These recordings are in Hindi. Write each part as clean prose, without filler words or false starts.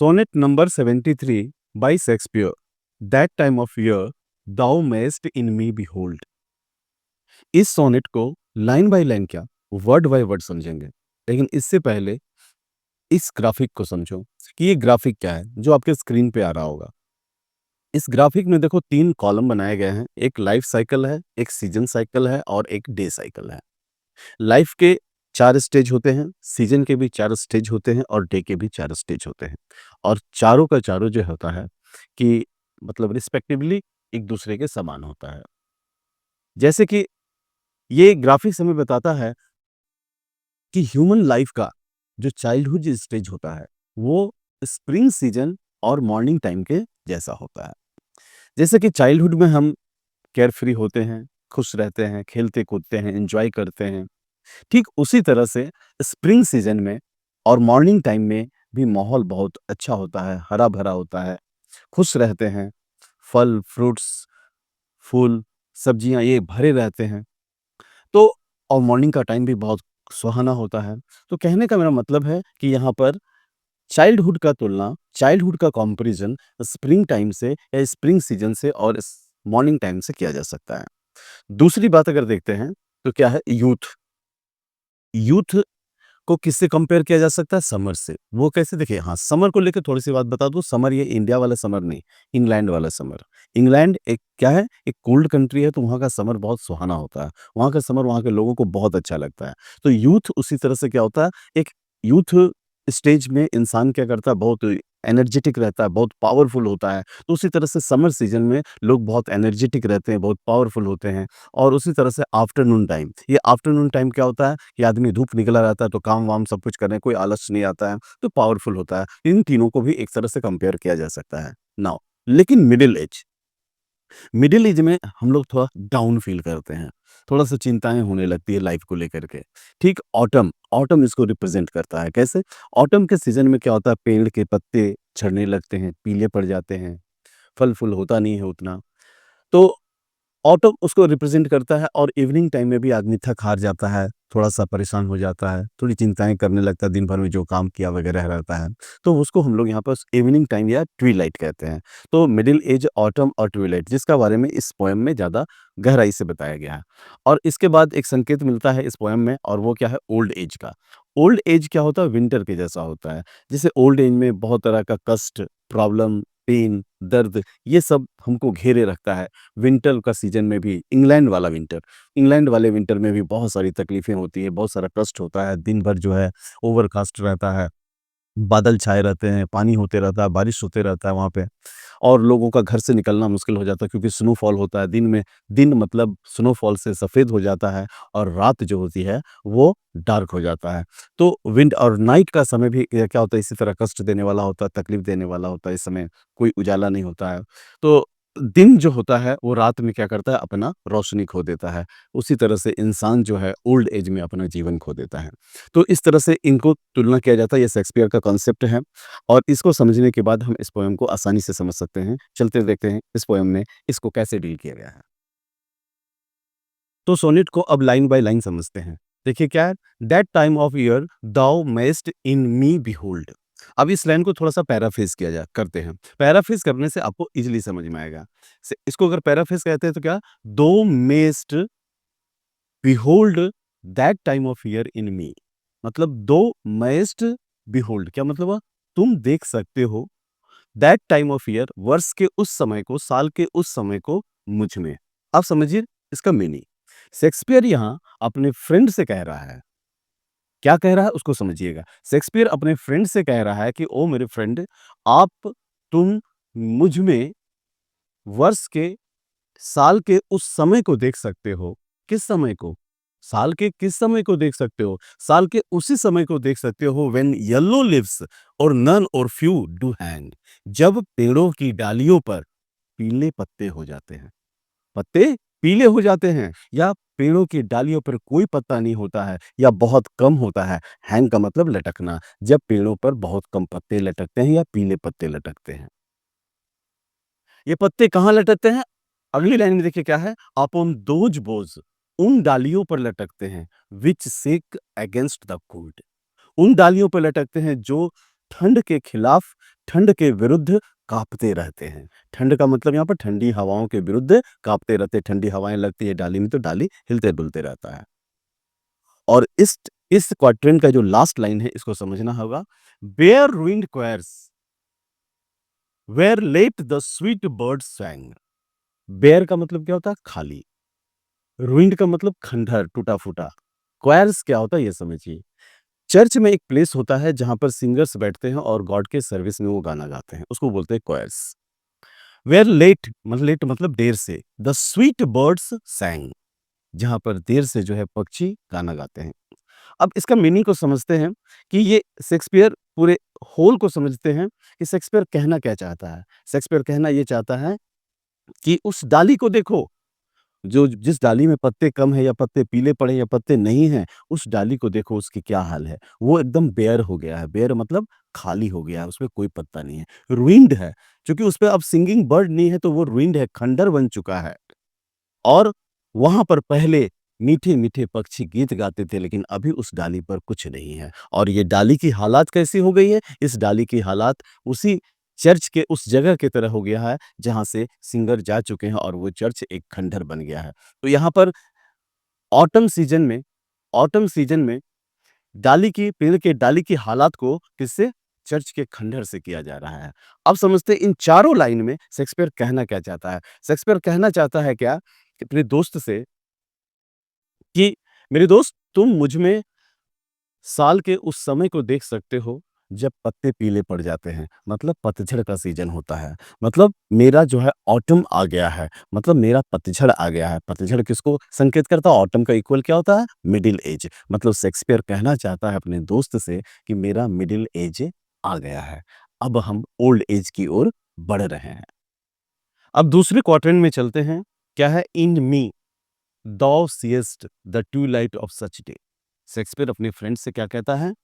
Sonnet number 73 by Shakespeare. That time of year thou mayst in me behold. इस सोनेट को लाइन बाय लाइन क्या वर्ड बाय वर्ड समझेंगे, लेकिन इससे पहले इस ग्राफिक को समझो कि ये ग्राफिक क्या है जो आपके स्क्रीन पे आ रहा होगा। इस ग्राफिक में देखो 3 कॉलम बनाए गए हैं। एक लाइफ साइकिल है, एक सीजन साइकिल है और एक डे साइकिल है। लाइफ के 4 स्टेज होते हैं, सीजन के भी 4 स्टेज होते हैं और डे के भी 4 स्टेज होते हैं। और चारों का चारों जो होता है कि मतलब रिस्पेक्टिवली एक दूसरे के समान होता है। जैसे कि ये ग्राफिक्स हमें बताता है कि ह्यूमन लाइफ का जो चाइल्डहुड स्टेज होता है, वो स्प्रिंग सीजन और मॉर्निंग टाइम के जैसा होता है। जैसे कि चाइल्डहुड में हम केयर फ्री होते हैं, खुश रहते हैं, खेलते-कूदते हैं, एन्जॉय करते हैं। ठीक उसी तरह से स्प्रिंग सीजन में और मॉर्निंग टाइम में भी माहौल बहुत अच्छा होता है, हरा-भरा होता है, खुश रहते हैं, फल, फ्रूट्स, फूल, सब्जियाँ ये भरे रहते हैं। तो और मॉर्निंग का टाइम भी बहुत सुहाना होता है। तो कहने का मेरा मतलब है कि यहाँ पर चाइल्डहुड का कंपैरिज़न स्प्रिंग टाइम से या स्प्रिंग सीजन से और इस मॉर्निंग टाइम से किया जा सकता है। दूसरी बात अगर देखते हैं, तो क्या है यूथ। यूथ को किससे कंपेयर किया जा सकता है? समर से। वो कैसे? देखिए हाँ, समर को लेके थोड़ी-सी बात बता दूँ, समर ये इंडिया वाला समर नहीं, इंग्लैंड वाला समर। इंग्लैंड एक क्या है? एक कोल्ड कंट्री है, तो वहाँ का समर बहुत सुहाना होता है। वहाँ का समर वहाँ के लोगों को बहुत अच्छा लगता है। तो यूथ उसी तरह से क्या होता है, एक यूथ स्टेज में इंसान क्या करता है, बहुत एनर्जेटिक रहता है, बहुत पावरफुल होता है। तो उसी तरह से समर सीज़न में लोग बहुत एनर्जेटिक रहते हैं, बहुत पावरफुल होते हैं। और उसी तरह से आफ्टरनून टाइम, ये आफ्टरनून टाइम क्या होता है कि आदमी धूप निकला रहता है तो काम-वाम सब कुछ करने कोई आलस नहीं आता है, तो पावरफुल होता है। इन तीनों को भी एक तरह से कंपेयर किया जा सकता है। नाउ लेकिन मिडल एज में हम लोग थोड़ा डाउन फील करते हैं, थोड़ा-सा चिंताएँ होने लगती है लाइफ को लेकर के। ठीक ऑटम इसको रिप्रेज़ेंट करता है। कैसे? ऑटम के सीज़न में क्या होता है, पेड़ के पत्ते झड़ने लगते हैं, पीले पड़ जाते हैं, फल-फूल होता नहीं है उतना। तो ऑटो उसको रिप्रेजेंट करता है और इवनिंग टाइम में भी आदमी थक-हार जाता है, थोड़ा-सा परेशान हो जाता है, थोड़ी चिंताएँ करने लगता है, दिन भर में जो काम किया वगैरह रहता है। तो उसको हम लोग यहाँ पर इवनिंग टाइम या ट्विलाइट कहते हैं। तो मिडल एज, ऑटम और ट्विलाइट जिसका बारे में इस पोएम में ज़्यादा गहराई से बताया गया है। और इसके बाद एक संकेत मिलता है इस पोएम में और वो क्या है ओल्ड एज का। ओल्ड एज क्या होता है? विंटर के जैसा होता है। जैसे ओल्ड एज में बहुत तरह का कष्ट, प्रॉब्लम, पेन, दर्द ये सब हमको घेरे रखता है। विंटर का सीज़न में भी इंग्लैंड वाले विंटर में भी बहुत सारी तकलीफ़ें होती हैं, बहुत सारा कष्ट होता है, दिन भर जो है ओवरकास्ट रहता है, बादल छाए रहते हैं, पानी होते रहता है, बारिश होते रहता है वहाँ पे और लोगों का घर से निकलना मुश्किल हो जाता है क्योंकि स्नोफॉल होता है दिन मतलब स्नोफॉल से सफ़ेद हो जाता है और रात जो होती है वो डार्क हो जाता है। तो विंड और नाइट का समय भी क्या होता है इसी तरह कष्ट देने वाला होता है, तकलीफ़ देने वाला होता है, इस समय कोई उजाला नहीं होता है। तो दिन जो होता है वो रात में क्या करता है अपना रोशनी खो देता है। उसी तरह से इंसान जो है ओल्ड एज में अपना जीवन खो देता है। तो इस तरह से इनको तुलना किया जाता है, ये शेक्सपियर का कॉन्सेप्ट है और इसको समझने के बाद हम इस पोएम को आसानी से समझ सकते हैं। चलते देखते हैं इस पोएम में इसको कैसे डील किया गया है। तो सोनेट को अब लाइन बाय लाइन समझते हैं। देखिए क्या है, that time of year thou mayst in me behold. अब इस लाइन को थोड़ा-सा पैराफ्रेज़ किया जाए करते हैं। पैराफ्रेज़ करने से आपको ईज़िली समझ में आएगा। से इसको अगर पैराफ्रेज़ कहते हैं तो क्या, thou mayst behold that time of year in me. मतलब दो मेस्ट बिहोल्ड क्या मतलब हुआ? तुम देख सकते हो दैट टाइम ऑफ ईयर वर्ष के उस समय को, साल के उस समय को मुझ में। अब समझिए इसका मीनिंग। शेक्सपियर यहाँ अपने फ्रेंड से कह रहा है। क्या कह रहा है उसको समझिएगा। शेक्सपियर अपने फ्रेंड से कह रहा है कि ओ मेरे फ्रेंड, आप तुम मुझ में वर्ष के, साल के उस समय को देख सकते हो। किस समय को? साल के किस समय को देख सकते हो? साल के उसी समय को देख सकते हो व्हेन येलो लीव्स और नन और फ्यू डू हैंग। जब पेड़ों की डालियों पर पीले पत्ते हो जाते हैं। पत्ते पीले हो जाते हैं या पेड़ों की डालियों पर कोई पत्ता नहीं होता है या बहुत कम होता है। हैंग का मतलब लटकना। जब पेड़ों पर बहुत कम पत्ते लटकते हैं या पीले पत्ते लटकते हैं। ये पत्ते कहाँ लटकते हैं? अगली लाइन में देखिए क्या है? अपॉन दोज बोज, उन डालियों पर लटकते हैं, which shake against the cold. उन डालियों पर लटकते हैं जो ठंड के खिलाफ, ठंड के विरुद्ध काँपते रहते हैं। ठंड का मतलब यहाँ पर ठंडी हवाओं के विरुद्ध काँपते रहते हैं। ठंडी हवाएँ लगती है डाली में तो डाली हिलते-डुलते रहता है। और इस क्वाड्रेंट का जो लास्ट लाइन है इसको समझना होगा। Bare ruined choirs where late the sweet birds sang। Bare का मतलब क्या होता है? खाली। रूइंड का मतलब खंडहर, टूटा-फूटा। क्वायर्स क्या होता है ये समझिए। चर्च में एक प्लेस होता है जहाँ पर सिंगर्स बैठते हैं और गॉड के सर्विस में वो गाना गाते हैं, उसको बोलते हैं क्वायर्स। वेयर लेट मतलब देर से, द स्वीट बर्ड्स सैंग, जहाँ पर देर से जो है पक्षी गाना गाते हैं। अब इसका मीनिंग को समझते हैं कि ये शेक्सपियर पूरे होल को समझते हैं कि शेक्सपियर कहना क्या चाहता है। शेक्सपियर कहना ये चाहता है कि उस डाली को देखो, जो जिस डाली में पत्ते कम है या पत्ते पीले पड़े या पत्ते नहीं हैं, उस डाली को देखो उसकी क्या हाल है। वो एकदम बेयर हो गया है। बेयर मतलब खाली हो गया है, उसमें कोई पत्ता नहीं है। रूइंड है, चूँकि उसपे अब सिंगिंग बर्ड नहीं है तो वो रूइंड है, खंडर बन चुका है। और वहाँ पर पहले मीठे-मीठे पक्षी गीत गाते थे, लेकिन अभी उस डाली पर कुछ नहीं है। और ये डाली की हालात कैसी हो गई है? इस डाली की हालात उसी चर्च के उस जगह की तरह हो गया है, जहाँ से सिंगर जा चुके हैं और वो चर्च एक खंडहर बन गया है। तो यहाँ पर ऑटम सीज़न में ऑटम सीज़न में डाली की पेड़ के डाली की हालात को किससे? चर्च के खंडहर से किया जा रहा है। अब समझते हैं इन चारों लाइन में शेक्सपियर कहना क्या चाहता है? शेक्सपियर कहना चाहता है क्या? कि अपने दोस्त से कि मेरे दोस्त तुम मुझ में साल के उस समय को देख सकते हो जब पत्ते पीले पड़ जाते हैं, मतलब पतझड़ का सीजन होता है। मतलब मेरा जो है ऑटम आ गया है, मतलब मेरा पतझड़ आ गया है। पतझड़ किसको संकेत करता है? ऑटम का इक्वल क्या होता है? Middle age. मतलब शेक्सपियर कहना चाहता है अपने दोस्त से कि मेरा मिडिल एज आ गया है, अब हम ओल्ड एज की ओर बढ़ रहे हैं। अब दूसरे क्वाड्रेंट में चलते हैं। क्या है? इन मी Thou seest the twilight of such day। Shakespeare अपने फ्रेंड से क्या कहता है?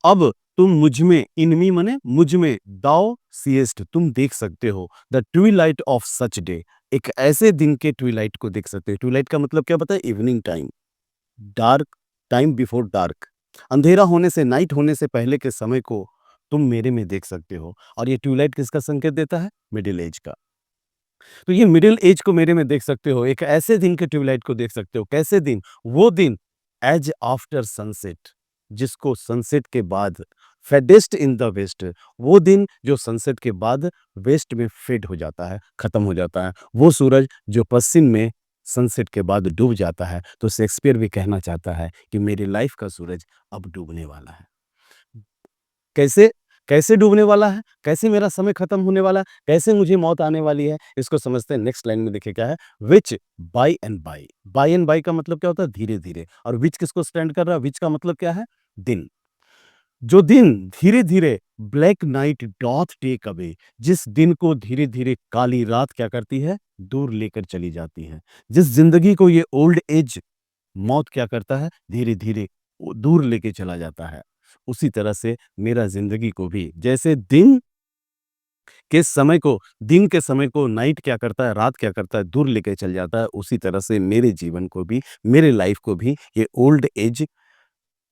अब तुम मुझ में, इन मी माने मुझ में, दाउ सीएस्ट तुम देख सकते हो, the Twilight of such day, एक ऐसे दिन के ट्विलाइट को देख सकते हो। ट्विलाइट का मतलब क्या पता है? Evening time, dark time before dark, अंधेरा होने से, नाइट होने से पहले के समय को तुम मेरे में देख सकते हो। और ये ट्विलाइट किसका संकेत देता है? मिडिल एज का। तो ये मिडिल एज को मेरे में देख सकते हो, एक ऐसे दिन के ट्यूबलाइट को देख सकते हो। कैसे दिन? वो दिन एज आफ्टर सनसेट, जिसको सनसेट के बाद फेडेस्ट इन द वेस्ट, वो दिन जो सनसेट के बाद वेस्ट में फेड हो जाता है, खत्म हो जाता है। वो सूरज जो पश्चिम में सनसेट के बाद डूब जाता है। तो शेक्सपियर भी कहना चाहता है कि मेरी लाइफ का सूरज अब डूबने वाला है। कैसे? कैसे डूबने वाला है? कैसे मेरा समय खत्म होने वाला है? कैसे मुझे मौत आने वाली है? इसको समझते हैं। नेक्स्ट लाइन में देखिए क्या है? Which by and by. By and by का मतलब क्या होता है? धीरे-धीरे। और व्हिच किसको स्टैंड कर रहा है? व्हिच का मतलब क्या है? दिन। जो दिन धीरे-धीरे black night doth take away, जिस दिन को धीरे-धीरे काली रात क्या करती है? दूर लेकर चली जाती है। जिस ज़िंदगी को ये ओल्ड एज मौत क्या करता है? धीरे-धीरे वो दूर लेके चला जाता है। उसी तरह से मेरा ज़िंदगी को भी जैसे दिन के समय को नाइट क्या करता है, रात क्या करता है, दूर लेके चल जाता है, उसी तरह से मेरे जीवन को भी, मेरे लाइफ़ को भी ये ओल्ड एज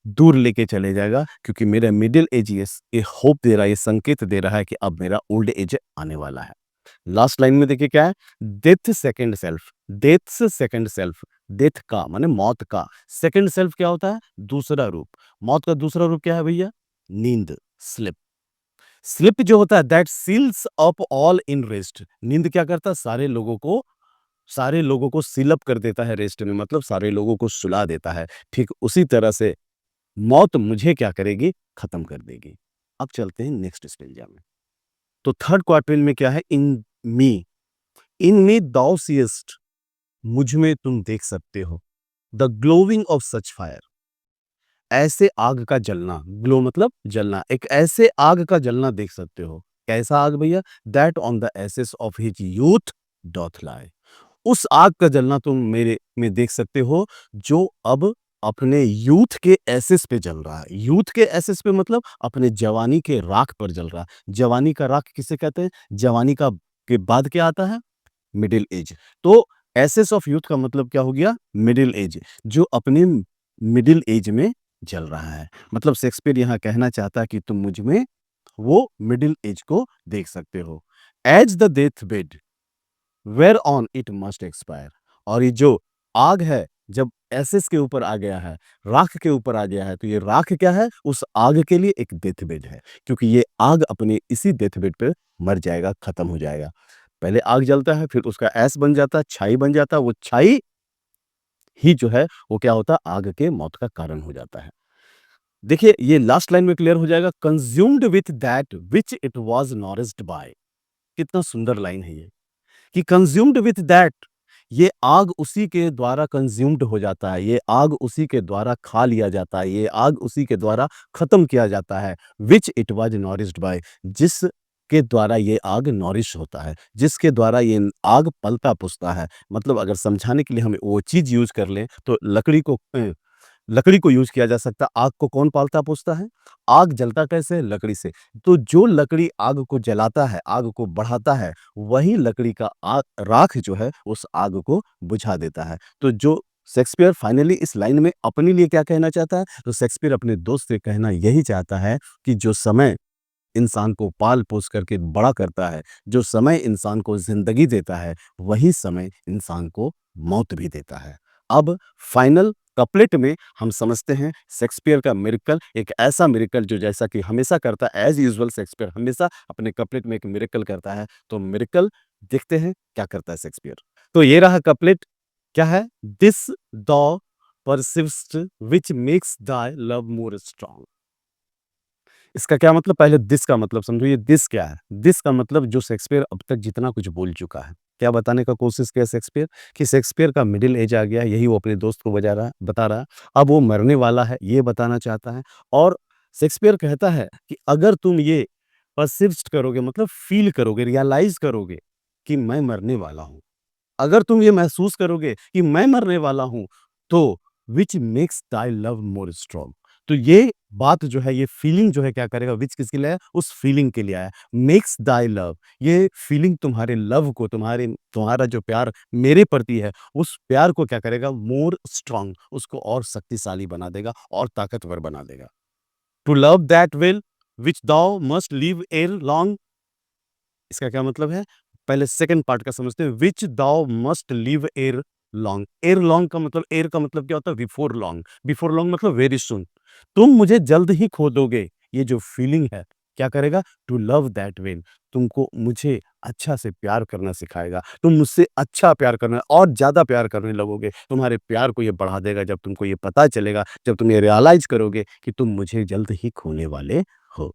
दूर लेके चले जाएगा, क्योंकि मेरा मिडल एज ये होप दे रहा है, ये संकेत दे रहा है कि अब मेरा ओल्ड एज आने वाला है। लास्ट लाइन में देखिए क्या है? Death second self, deaths second self, death का माने मौत का, सेकंड सेल्फ क्या होता है? दूसरा रूप। मौत का दूसरा रूप क्या है भैया? नींद, स्लीप। स्लीप जो होता है that seals up all in rest. नींद क्या करता है? सारे लोगों को सील अप कर देता है रेस्ट में, मतलब सारे लोगों को सुला देता है। ठीक उसी तरह से मौत मुझे क्या करेगी? खत्म कर देगी। अब चलते हैं नेक्स्ट स्टेंजा में। तो थर्ड क्वार्टिल में क्या है? मी इन मी दाउ सीएस्ट, मुझ में तुम देख सकते हो, the glowing of such fire, ऐसे आग का जलना। ग्लो मतलब जलना, एक ऐसे आग का जलना देख सकते हो। कैसा आग भैया? That on the ashes of his youth doth lie, उस आग का जलना तुम मेरे में देख सकते हो, जो अब अपने यूथ के एसेस पे जल रहा है। यूथ के एसेस पे मतलब अपने जवानी के राख पर जल रहा है। जवानी का राख किसे कहते हैं? जवानी का के बाद क्या आता है? Middle age. तो एसेस ऑफ यूथ का मतलब क्या हो गया? Middle age. जो अपने मिडिल एज में जल रहा है। मतलब शेक्सपियर यहाँ कहना चाहता है कि तुम मुझ में वो मिडल एज को देख सकते हो। As the death bed whereon it must expire. और ये जो आग है, जब एसेस के ऊपर आ गया है, राख के ऊपर आ गया है, तो ये राख क्या है? उस आग के लिए एक डेथ बेड है, क्योंकि ये आग अपने इसी डेथ बेड पे मर जाएगा, खत्म हो जाएगा। पहले आग जलता है, फिर उसका ऐश बन जाता है, छाई बन जाता है, वो छाई ही जो है वो क्या होता है? आग के मौत का कारण हो जाता है। देखिए, ये लास्ट लाइन में क्लियर हो जाएगा, consumed with that which it was nourished by. कितना सुंदर लाइन है ये, कि कंज्यूम्ड विथ दैट, ये आग उसी के द्वारा कंज्यूम्ड हो जाता है, ये आग उसी के द्वारा खा लिया जाता है, ये आग उसी के द्वारा खत्म किया जाता है। Which it was nourished bye, जिस के द्वारा ये आग नॉरिश होता है, जिसके द्वारा ये आग पलता पुसता है। मतलब अगर समझाने के लिए हम वो चीज यूज कर लें, तो लकड़ी को यूज किया जा सकता है। आग को कौन पालता पोसता है? आग जलता कैसे है? लकड़ी से। तो जो लकड़ी आग को जलाता है, आग को बढ़ाता है, वही लकड़ी का राख जो है उस आग को बुझा देता है। तो जो शेक्सपियर फाइनली इस लाइन में अपने लिए क्या कहना चाहता है? तो शेक्सपियर अपने दोस्त से कहना यही चाहता है कि जो समय इंसान को पाल-पोस करके बड़ा करता है, जो समय इंसान को ज़िंदगी देता है, वही समय इंसान को मौत भी देता है। अब फाइनल कपलेट में हम समझते हैं शेक्सपियर का मिरेकल, एक ऐसा मिरेकल जो जैसा कि हमेशा करता है, एज़ यूजुअल शेक्सपियर हमेशा अपने कपलेट में एक मिरेकल करता है। तो मिरेकल देखते हैं क्या करता है शेक्सपियर। तो ये रहा कपलेट, क्या है? This thou persist which makes thy love more strong. इसका क्या मतलब? पहले दिस का मतलब समझो, ये दिस क्या है? दिस का मतलब जो शेक्सपियर अब तक जितना कुछ बोल चुका है। क्या बताने का कोशिश किया शेक्सपियर? कि शेक्सपियर का मिडल एज आ गया है, यही वो अपने दोस्त को बता रहा है। अब वो मरने वाला है, ये बताना चाहता है। और शेक्सपियर कहता है कि अगर तुम ये पर्सिस्ट करोगे, मतलब फ़ील करोगे, रियलाइज़ करोगे कि मैं मरने वाला हूँ। अगर तुम ये महसूस करोगे कि मैं मरने वाला हूँ, तो which makes thy love more strong. तो ये बात जो है, ये फीलिंग जो है क्या करेगा? व्हिच किसके लिए है? उस फीलिंग के लिए आया। मेक्स थाई लव, ये फीलिंग तुम्हारे लव को, तुम्हारा जो प्यार मेरे प्रति है, उस प्यार को क्या करेगा? मोर स्ट्रांग, उसको और शक्तिशाली बना देगा और ताकतवर बना देगा। To love that will which thou must live ere long. इसका क्या मतलब है? पहले सेकंड पार्ट का समझते हैं। Which thou must live ere long. एर लॉन्ग का मतलब, एर का मतलब क्या होता है? Before long. बिफोर लॉन्ग मतलब वेरी सून। तुम मुझे जल्द ही खो दोगे। ये जो फीलिंग है, क्या करेगा? टू लव दैट विल, तुमको मुझे अच्छा से प्यार करना सिखाएगा। तुम मुझसे अच्छा प्यार करना और ज़्यादा प्यार करने लगोगे। तुम्हारे प्यार को ये बढ़ा देगा जब तुमको ये पता चलेगा, जब तुम ये रियलाइज़ करोगे कि तुम मुझे जल्द ही खोने वाले हो।